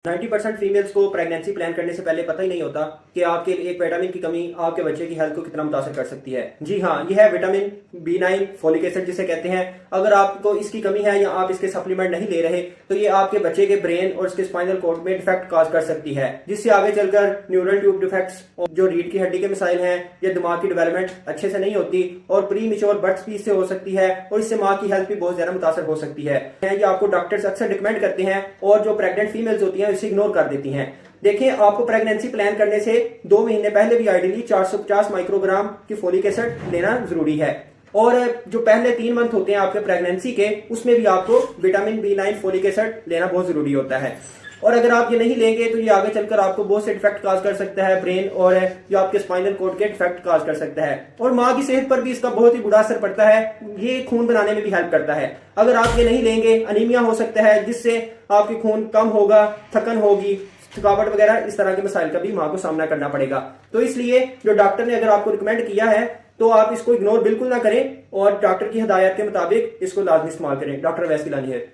90% females को pregnancy plan करने से पहले पता ही नहीं होता कि आपके एक विटामिन की कमी आपके बच्चे की हेल्थ को कितना मुतासर कर सकती है। जी हाँ, यह है विटामिन B9 फोलिक एसिड जिसे कहते हैं। अगर आपको इसकी कमी है या आप इसके सप्लीमेंट नहीं ले रहे तो ये आपके बच्चे के ब्रेन और इसके स्पाइनल कॉर्ड में डिफेक्ट काज कर सकती है, जिससे आगे चलकर न्यूरल ट्यूब डिफेक्ट्स और जो रीढ़ की हड्डी के मसाइल हैं या दिमाग की डेवलपमेंट अच्छे से नहीं होती और प्री मेच्योर बर्थ भी इससे हो सकती है और इससे माँ की हेल्थ भी बहुत ज्यादा मुतासर हो सकती है। ये आपको डॉक्टर्स अक्सर रिकमेंड करते हैं और जो प्रेग्नेंट फीमेल्स होती हैं इसे इग्नोर कर देती हैं। देखिए, आपको प्रेगनेंसी प्लान करने से 2 महीने पहले भी आइडियली 450 माइक्रोग्राम की फोलिक एसिड लेना जरूरी है और जो पहले 3 मंथ होते हैं आपके प्रेगनेंसी के उसमें भी आपको विटामिन B9 फोलिक एसिड लेना बहुत जरूरी होता है। और अगर आप ये नहीं लेंगे तो ये आगे चलकर आपको बहुत से डिफेक्ट काज कर सकता है ब्रेन और जो आपके स्पाइनल कॉर्ड के डिफेक्ट काज कर सकता है और माँ की सेहत पर भी इसका बहुत ही बुरा असर पड़ता है। ये खून बनाने में भी हेल्प करता है। अगर आप ये नहीं लेंगे अनीमिया हो सकता है, जिससे आपके खून कम होगा, थकन होगी, थकावट वगैरह इस तरह के मसाइल का भी माँ को सामना करना पड़ेगा। तो इसलिए जो डॉक्टर ने अगर आपको रिकमेंड किया है तो आप इसको इग्नोर बिल्कुल ना करें और डॉक्टर की हिदायत के मुताबिक इसको लाजमी इस्तेमाल करें। डॉक्टर अवैस गिलानी है।